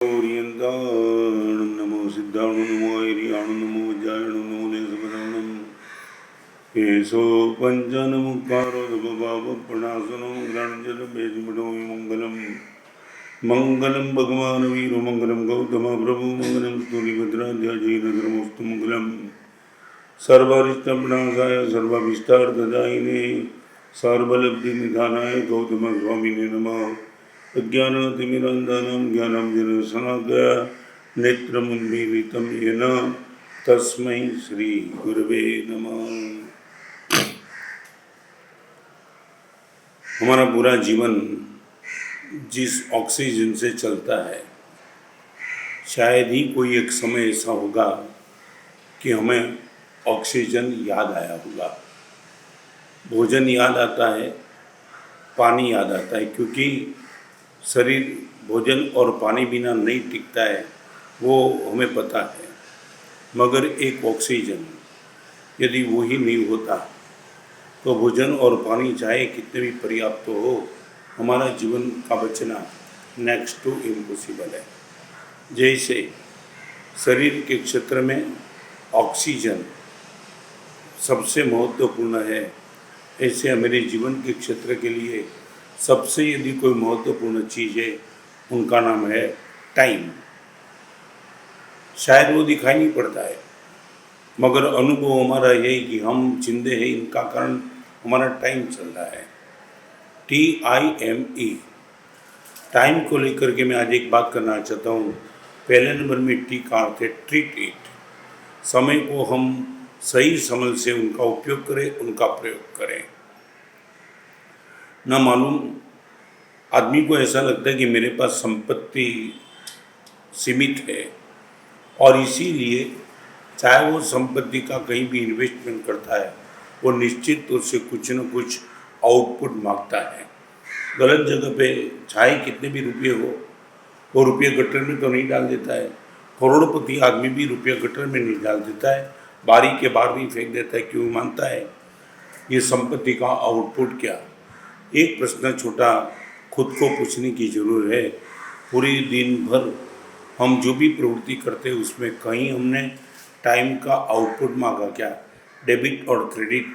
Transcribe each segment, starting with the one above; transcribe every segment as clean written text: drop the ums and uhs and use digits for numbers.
ओरियंताणं नमो सिद्धाणं नमो ऐरियाणं नमो वज्रायणं नमो नेसपदाणं केशो पञ्चनमुखारो दभभावप्रणाशनो ग्राणजलभेदमणो मङ्गलं मङ्गलं भगवान् वीरो मङ्गलं गौतम प्रभु मङ्गलं स्तुतिभद्राध्यायैरधर्मस्तु मङ्गलं सर्वारिष्टप्रणाशाय सर्वाभीष्टार्थदायिने सर्वलब्धिनिधानाय गौतम स्वामिने नमः। अज्ञानतिमिरन्धनं ज्ञानाञ्जनशलाकया नेत्रमुन्मीलितं येन तस्मै श्रीगुरवे नमः। हमारा पूरा जीवन जिस ऑक्सीजन से चलता है, शायद ही कोई एक समय ऐसा होगा कि हमें ऑक्सीजन याद आया होगा। भोजन याद आता है, पानी याद आता है, क्योंकि शरीर भोजन और पानी बिना नहीं टिकता है, वो हमें पता है। मगर एक ऑक्सीजन यदि वो ही नहीं होता तो भोजन और पानी चाहे कितने भी पर्याप्त हो, हमारा जीवन का बचना नेक्स्ट टू इम्पॉसिबल है। जैसे शरीर के क्षेत्र में ऑक्सीजन सबसे महत्वपूर्ण है, ऐसे मेरे जीवन के क्षेत्र के लिए सबसे यदि कोई महत्वपूर्ण चीज़ है, उनका नाम है टाइम। शायद वो दिखाई नहीं पड़ता है, मगर अनुभव हमारा ये है कि हम जिंदे हैं, इनका कारण हमारा टाइम चल रहा है। TIME, टाइम को लेकर के मैं आज एक बात करना चाहता हूँ। पहले नंबर में टी का अर्थ है ट्रीट इट। समय को हम सही समझ से उनका उपयोग करें, उनका प्रयोग करें। ना मालूम आदमी को ऐसा लगता है कि मेरे पास संपत्ति सीमित है, और इसीलिए चाहे वो संपत्ति का कहीं भी इन्वेस्टमेंट करता है, वो निश्चित तौर से कुछ न कुछ आउटपुट मांगता है। गलत जगह पे चाहे कितने भी रुपये हो, वो रुपये गटर में तो नहीं डाल देता है। करोड़पति आदमी भी रुपये गटर में नहीं डाल देता है, बारी के बाहर नहीं फेंक देता है। क्यों मानता है? ये संपत्ति का आउटपुट क्या? एक प्रश्न छोटा खुद को पूछने की जरूरत है। पूरी दिन भर हम जो भी प्रवृत्ति करते हैं, उसमें कहीं हमने टाइम का आउटपुट मांगा क्या? डेबिट और क्रेडिट,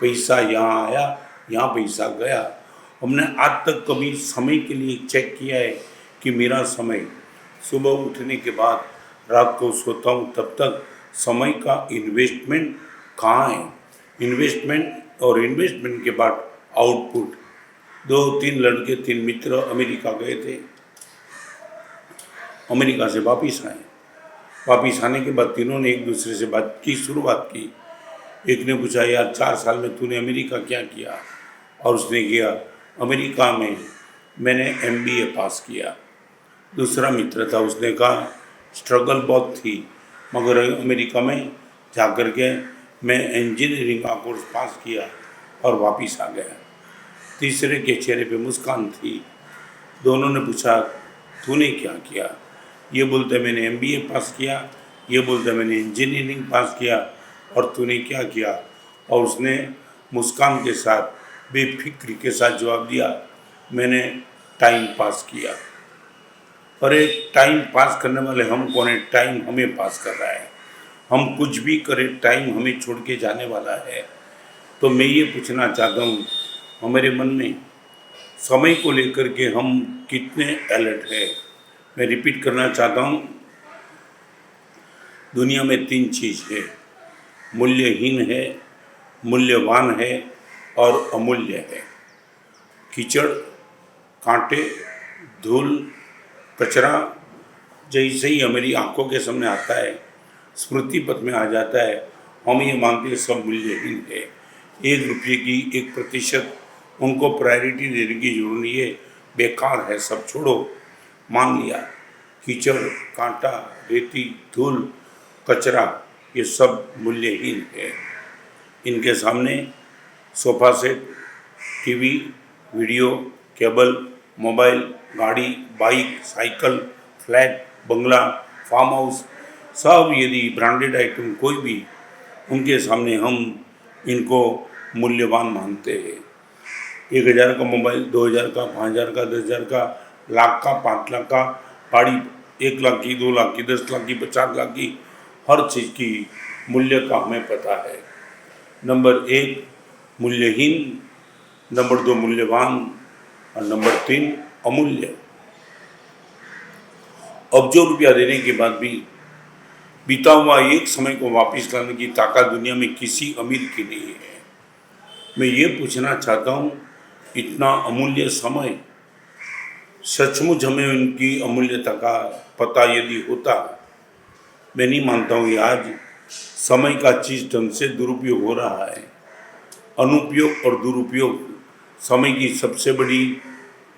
पैसा यहाँ आया, यहाँ पैसा गया। हमने आज तक कभी समय के लिए चेक किया है कि मेरा समय सुबह उठने के बाद रात को सोता हूँ तब तक समय का इन्वेस्टमेंट कहाँ है? इन्वेस्टमेंट और इन्वेस्टमेंट के बाद आउटपुट। 2-3 लड़के, 3 मित्र अमेरिका गए थे, अमेरिका से वापिस आए। वापिस आने के बाद तीनों ने एक दूसरे से बात की शुरुआत की। एक ने पूछा, यार 4 साल में तूने अमेरिका क्या किया? और उसने किया, अमेरिका में मैंने MBA पास किया। दूसरा मित्र था, उसने कहा स्ट्रगल बहुत थी, मगर अमेरिका में जाकर के मैं इंजीनियरिंग का कोर्स पास किया और वापिस आ गया। तीसरे के चेहरे पे मुस्कान थी। दोनों ने पूछा, तूने क्या किया? ये बोलते मैंने MBA पास किया, ये बोलते मैंने इंजीनियरिंग पास किया, और तूने क्या किया? और उसने मुस्कान के साथ बेफिक्री के साथ जवाब दिया, मैंने टाइम पास किया। अरे टाइम पास करने वाले हम कौन है? टाइम हमें पास कर रहा है। हम कुछ भी करें, टाइम हमें छोड़ के जाने वाला है। तो मैं ये पूछना चाहता हूँ, हमारे मन में समय को लेकर के हम कितने अलर्ट है? मैं रिपीट करना चाहता हूँ, दुनिया में 3 चीज़ है, मूल्यहीन है, मूल्यवान है और अमूल्य है। कीचड़, कांटे, धूल, कचरा जैसे ही हमारी आंखों के सामने आता है, स्मृति पथ में आ जाता है, हम ये मानते हैं सब मूल्यहीन है। 1 रुपये की 1% उनको प्रायोरिटी देने की जरूरत नहीं है, बेकार है, सब छोड़ो। मान लिया कीचड़, कांटा, रेती, धूल, कचरा, ये सब मूल्यहीन है। इनके सामने sofa set, TV, video, cable, mobile, गाड़ी, बाइक, साइकिल, फ्लैट, बंगला, फार्म हाउस, सब यदि ब्रांडेड आइटम कोई भी, उनके सामने हम इनको मूल्यवान मानते हैं। 1000 का मोबाइल, 2000 का, 5000 का, 10,000 का, लाख का, 5 लाख का गाड़ी 1 लाख की, 2 लाख की, 10 लाख की, 50 लाख की, हर चीज़ की मूल्य का हमें पता है। नंबर 1 मूल्यहीन, नंबर 2 मूल्यवान और नंबर 3 अमूल्य। अब्जों रुपया देने के बाद भी बीता हुआ एक समय को वापस लाने की ताकत दुनिया में किसी अमीर की नहीं है। मैं ये पूछना चाहता हूँ, इतना अमूल्य समय, सचमुच हमें उनकी अमूल्यता का पता यदि होता, मैं नहीं मानता हूँ कि आज समय का चीज़ ढंग से दुरुपयोग हो रहा है। अनुपयोग और दुरुपयोग समय की सबसे बड़ी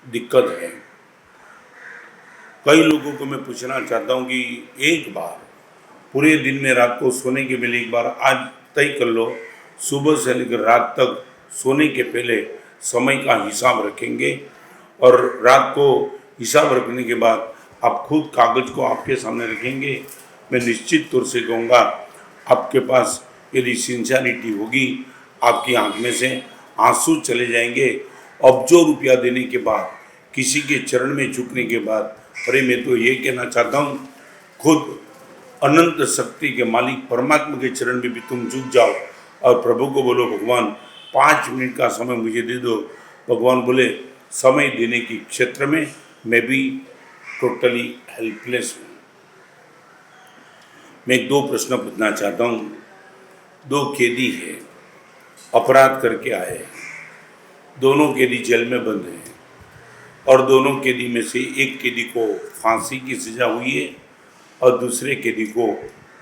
दिक्कत है। कई लोगों को मैं पूछना चाहता हूँ कि एक बार पूरे दिन में रात को सोने के पहले एक बार आज तय कर लो, सुबह से लेकर रात तक सोने के पहले समय का हिसाब रखेंगे और रात को हिसाब रखने के बाद आप खुद कागज़ को आपके सामने रखेंगे। मैं निश्चित तौर से कहूँगा, आपके पास यदि सिंसियरिटी होगी, आपकी आंख में से आंसू चले जाएंगे। अब्जों रुपया देने के बाद, किसी के चरण में झुकने के बाद, अरे मैं तो ये कहना चाहता हूँ, खुद अनंत शक्ति के मालिक परमात्मा के चरण में भी तुम झुक जाओ और प्रभु को बोलो, भगवान 5 मिनट का समय मुझे दे दो। भगवान बोले, समय देने की क्षेत्र में मैं भी टोटली हेल्पलेस हूँ। मैं 2 प्रश्न पूछना चाहता हूँ। 2 कैदी है, अपराध करके आए, दोनों कैदी जेल में बंद हैं और दोनों कैदी में से एक कैदी को फांसी की सज़ा हुई है और दूसरे कैदी को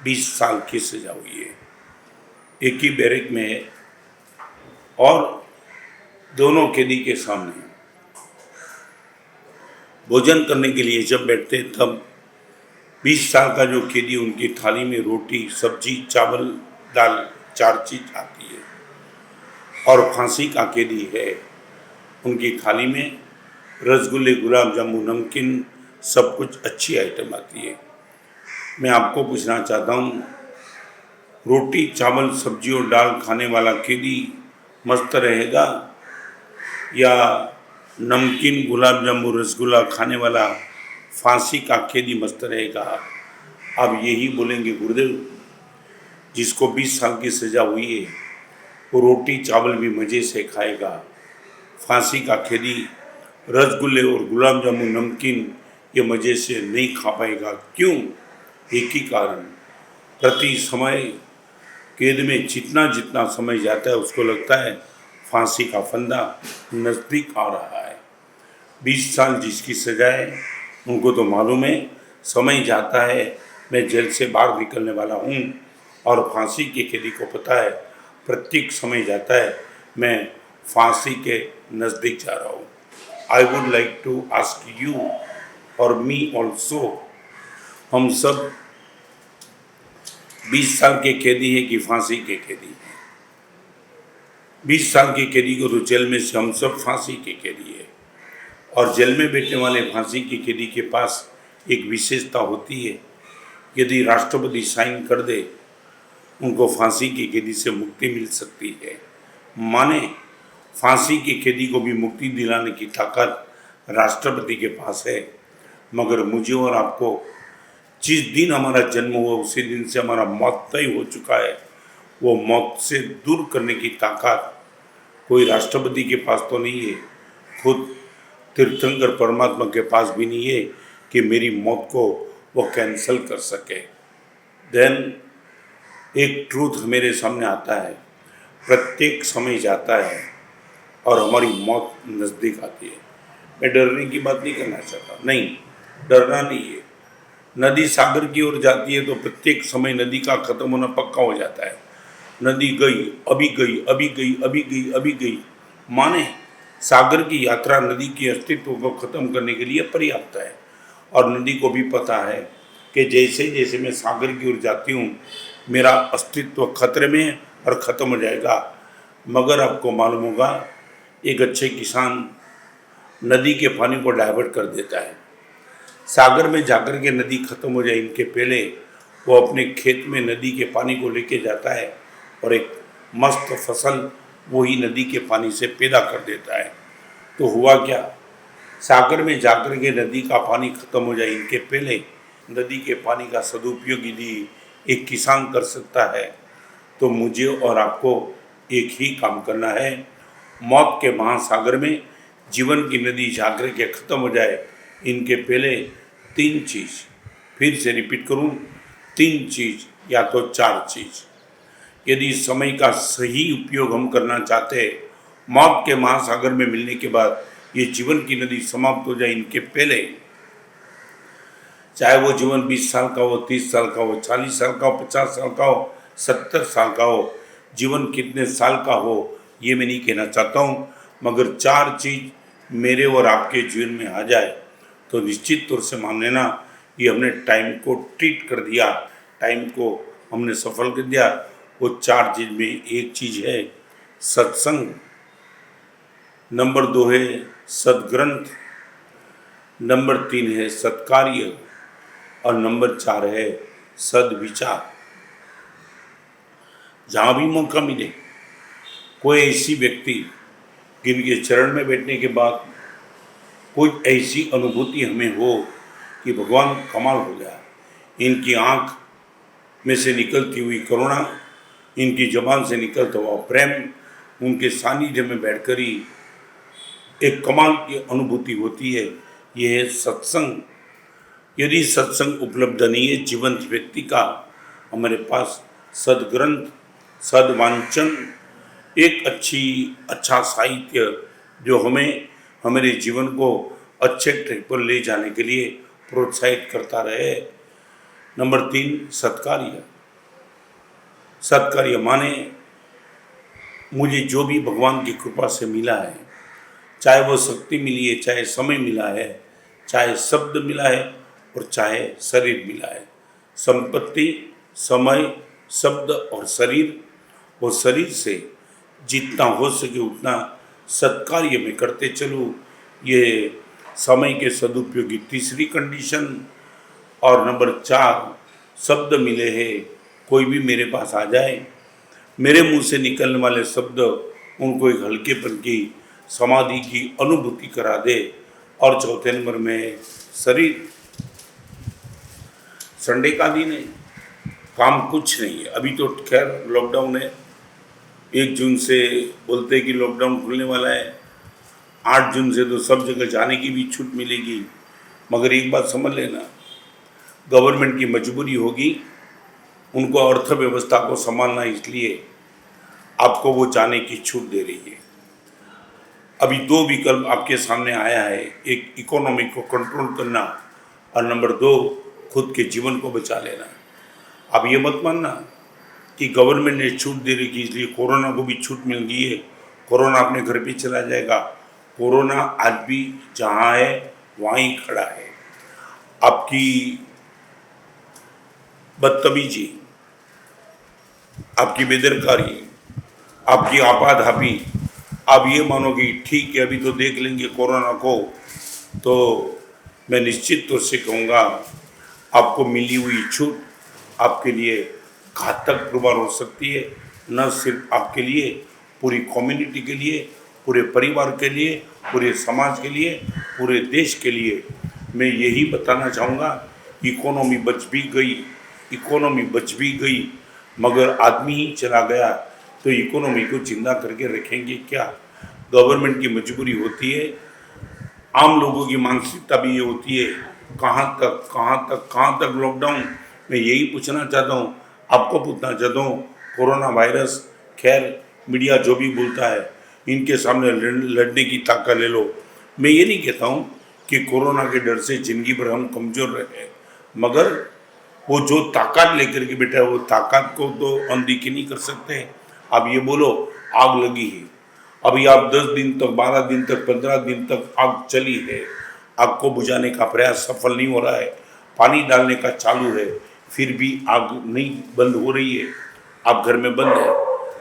20 साल की सज़ा हुई है। एक ही बैरक में है और दोनों कैदी के सामने भोजन करने के लिए जब बैठते तब 20 साल का जो कैदी, उनकी थाली में रोटी, सब्जी, चावल, दाल, 4 चीज़ आती है और फांसी का कैदी है, उनकी थाली में रसगुल्ले, गुलाब जामुन, नमकीन, सब कुछ अच्छी आइटम आती है। मैं आपको पूछना चाहता हूँ, रोटी, चावल, सब्जी और दाल खाने वाला कैदी मस्त रहेगा या नमकीन, गुलाब जामुन, रसगुल्ला खाने वाला फांसी का कैदी मस्त रहेगा? आप यही बोलेंगे, गुरुदेव जिसको 20 साल की सज़ा हुई है वो रोटी चावल भी मज़े से खाएगा, फांसी का कैदी रसगुल्ले और गुलाब जामुन, नमकीन ये मज़े से नहीं खा पाएगा। क्यों? एक ही कारण, प्रति समय कैद में जितना जितना समय जाता है उसको लगता है फांसी का फंदा नज़दीक आ रहा है। 20 साल जिसकी सज़ा है उनको तो मालूम है समय जाता है, मैं जेल से बाहर निकलने वाला हूँ, और फांसी के कैदी को पता है प्रत्येक समय जाता है मैं फांसी के नज़दीक जा रहा हूँ। I would like to ask you और मी ऑल्सो, हम सब 20 साल के कैदी हैं कि फांसी के कैदी हैं? 20 साल के कैदी को तो जेल में से हम सब फांसी के कैदी है, और जेल में बैठने वाले फांसी के कैदी के पास एक विशेषता होती है, यदि राष्ट्रपति साइन कर दे उनको फांसी के कैदी से मुक्ति मिल सकती है। माने फांसी के कैदी को भी मुक्ति दिलाने की ताकत राष्ट्रपति के पास है, मगर मुझे और आपको जिस दिन हमारा जन्म हुआ उसी दिन से हमारा मौत तय हो चुका है। वो मौत से दूर करने की ताकत कोई राष्ट्रपति के पास तो नहीं है, खुद तीर्थंकर परमात्मा के पास भी नहीं है कि मेरी मौत को वो कैंसल कर सके। देन एक ट्रूथ मेरे सामने आता है, प्रत्येक समय जाता है और हमारी मौत नज़दीक आती है। मैं डरने की बात नहीं करना चाहता, नहीं, डरना नहीं है। नदी सागर की ओर जाती है तो प्रत्येक समय नदी का ख़त्म होना पक्का हो जाता है। नदी गई, अभी गई, अभी गई, अभी गई, अभी गई, माने सागर की यात्रा नदी के अस्तित्व को ख़त्म करने के लिए पर्याप्त है। और नदी को भी पता है कि जैसे जैसे मैं सागर की ओर जाती हूँ मेरा अस्तित्व खतरे में है और ख़त्म हो जाएगा। मगर आपको मालूम होगा, एक अच्छे किसान नदी के पानी को डाइवर्ट कर देता है, सागर में जाकर के नदी खत्म हो जाए इनके पहले वो अपने खेत में नदी के पानी को लेके जाता है और एक मस्त फसल वही नदी के पानी से पैदा कर देता है। तो हुआ क्या, सागर में जाकर के नदी का पानी खत्म हो जाए इनके पहले नदी के पानी का सदुपयोग यदि एक किसान कर सकता है तो मुझे और आपको एक ही काम करना है, मौत के महासागर में जीवन की नदी जाकर के ख़त्म हो जाए, इनके पहले 3 चीज़, फिर से रिपीट करूं, 3 चीज़ या तो 4 चीज़। यदि समय का सही उपयोग हम करना चाहते हैं, मौत के महासागर में मिलने के बाद ये जीवन की नदी समाप्त हो जाए, इनके पहले, चाहे वो जीवन 20 साल का हो, 30 साल का हो, 40 साल का हो, 50 साल का हो, 70 साल का हो, जीवन कितने साल का हो ये मैं नहीं कहना चाहता हूँ, मगर 4 चीज़ मेरे और आपके जीवन में आ जाए तो निश्चित तौर से मान लेना ये हमने टाइम को ट्रीट कर दिया, टाइम को हमने सफल कर दिया। वो 4 चीज़ में एक चीज़ है सत्संग, नंबर 2 है सद्ग्रंथ, नंबर 3 है सत्कार्य और नंबर 4 है सद्विचार। जहाँ भी मौका मिले कोई ऐसी व्यक्ति जिनके चरण में बैठने के बाद कोई ऐसी अनुभूति हमें हो कि भगवान कमाल हो गया, इनकी आँख में से निकलती हुई करुणा, इनकी ज़बान से निकलता हुआ प्रेम, उनके सानिध्य में बैठकर ही एक कमाल की अनुभूति होती है, ये है सत्संग। यदि सत्संग उपलब्ध नहीं है जीवंत व्यक्ति का, हमारे पास सद्ग्रंथ, सद्वांचन, एक अच्छा साहित्य जो हमें हमारे जीवन को अच्छे ट्रैक पर ले जाने के लिए प्रोत्साहित करता रहे। नंबर 3 सत्कार्य। सत्कार्य माने मुझे जो भी भगवान की कृपा से मिला है, चाहे वो शक्ति मिली है, चाहे समय मिला है, चाहे शब्द मिला है और चाहे शरीर मिला है, संपत्ति, समय, शब्द और शरीर, वो शरीर से जितना हो सके उतना सत्कार्य में करते चलूँ, ये समय के सदुपयोग की तीसरी कंडीशन। और नंबर 4 शब्द मिले हैं, कोई भी मेरे पास आ जाए, मेरे मुंह से निकलने वाले शब्द उनको एक हल्केपन की समाधि की अनुभूति करा दे। और चौथे नंबर में शरीर। संडे का दिन है, काम कुछ नहीं है, अभी तो खैर लॉकडाउन है, 1 जून से बोलते हैं कि लॉकडाउन खुलने वाला है, 8 जून से तो सब जगह जाने की भी छूट मिलेगी। मगर एक बात समझ लेना, गवर्नमेंट की मजबूरी होगी, उनको अर्थव्यवस्था को संभालना, इसलिए आपको वो जाने की छूट दे रही है। अभी 2 विकल्प आपके सामने आया है, एक इकोनॉमी को कंट्रोल करना और नंबर 2 खुद के जीवन को बचा लेना। अब ये मत मानना कि गवर्नमेंट ने छूट दे रही कि इसलिए कोरोना को भी छूट मिल गई है, कोरोना अपने घर पे चला जाएगा। कोरोना आज भी जहाँ है वहाँ ही खड़ा है। आपकी बदतमीजी, आपकी बेदरकारी, आपकी आपाधापी, आप ये मानोगे ठीक है अभी तो देख लेंगे कोरोना को, तो मैं निश्चित तौर से कहूँगा आपको मिली हुई छूट आपके लिए घातक प्रभाव हो सकती है, न सिर्फ आपके लिए, पूरी कम्युनिटी के लिए, पूरे परिवार के लिए, पूरे समाज के लिए, पूरे देश के लिए। मैं यही बताना चाहूँगा, इकोनॉमी बच भी गई मगर आदमी ही चला गया तो इकोनॉमी को जिंदा करके रखेंगे क्या। गवर्नमेंट की मजबूरी होती है, आम लोगों की मानसिकता भी ये होती है, कहाँ तक लॉकडाउन। मैं यही पूछना चाहता हूँ, आपको पूछना चाहता हूँ, कोरोना वायरस, खैर मीडिया जो भी बोलता है, इनके सामने लड़ने की ताकत ले लो। मैं ये नहीं कहता हूँ कि कोरोना के डर से ज़िंदगी भर हम कमज़ोर रहे, मगर वो जो ताकत लेकर के बैठा है वो ताकत को तो अनदेखी नहीं कर सकते। आप ये बोलो आग लगी है, अभी आप 10 दिन तक, 12 दिन तक, 15 दिन तक आग चली है, आग को बुझाने का प्रयास सफल नहीं हो रहा है, पानी डालने का चालू है, फिर भी आग नहीं बंद हो रही है, आप घर में बंद है,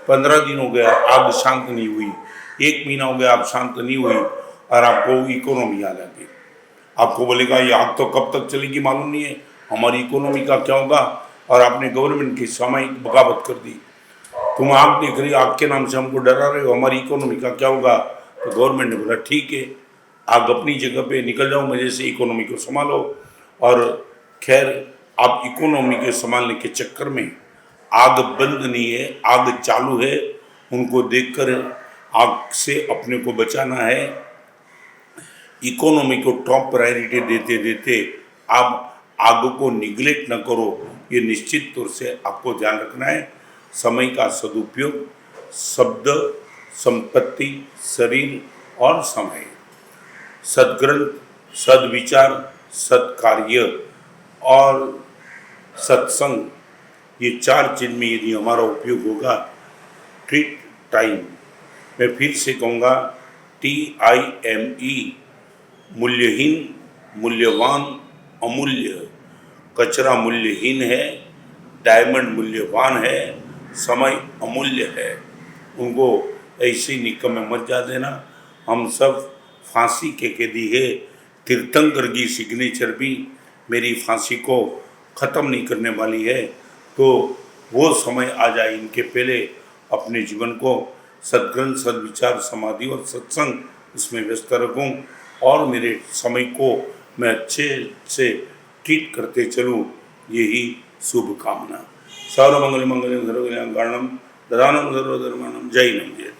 15 दिन हो गया आग शांत नहीं हुई, 1 महीना हो गया आग शांत नहीं हुई और आपको इकोनॉमी आ जाती। आपको बोलेगा ये आग तो कब तक चलेगी मालूम नहीं है, हमारी इकोनॉमी का क्या होगा, और आपने गवर्नमेंट की सामयिक बगावत कर दी। तुम आग देख रही, आग के नाम से हमको डरा रहे हो, हमारी इकोनॉमी का क्या होगा। तो गवर्नमेंट ने बोला ठीक है, आग अपनी जगह पे निकल जाओ, मजे से इकोनॉमी को संभालो। और खैर आप इकोनॉमी के संभालने के चक्कर में आग बंद नहीं है, आग चालू है, उनको देखकर आग से अपने को बचाना है। इकोनॉमी को टॉप प्रायोरिटी देते देते आप आग को निगलेक्ट न करो, ये निश्चित तौर से आपको ध्यान रखना है। समय का सदुपयोग, शब्द, संपत्ति, शरीर और समय, सद्ग्रंथ, सद्विचार, सत्कार्य और सत्संग, ये 4 चीज में यदि हमारा उपयोग होगा, ट्रीट टाइम, मैं फिर से कहूँगा TIME, मूल्यहीन, मूल्यवान, अमूल्य। कचरा मूल्यहीन है, डायमंड मूल्यवान है, समय अमूल्य है। उनको ऐसे निकम में मत जा देना। हम सब फांसी के कैदी है। तीर्थंकर की सिग्नेचर भी मेरी फांसी को ख़त्म नहीं करने वाली है। तो वो समय आ जाए, इनके पहले अपने जीवन को सद्ग्रंथ, सद्विचार, समाधि और सत्संग, इसमें व्यस्त रखूं और मेरे समय को मैं अच्छे से ट्रीट करते चलूं, यही शुभकामना। सर्वमंगल मंगलम सर्वकल्याण कारणम ददानम सर्वधर्माणम। जय हिंद, जय।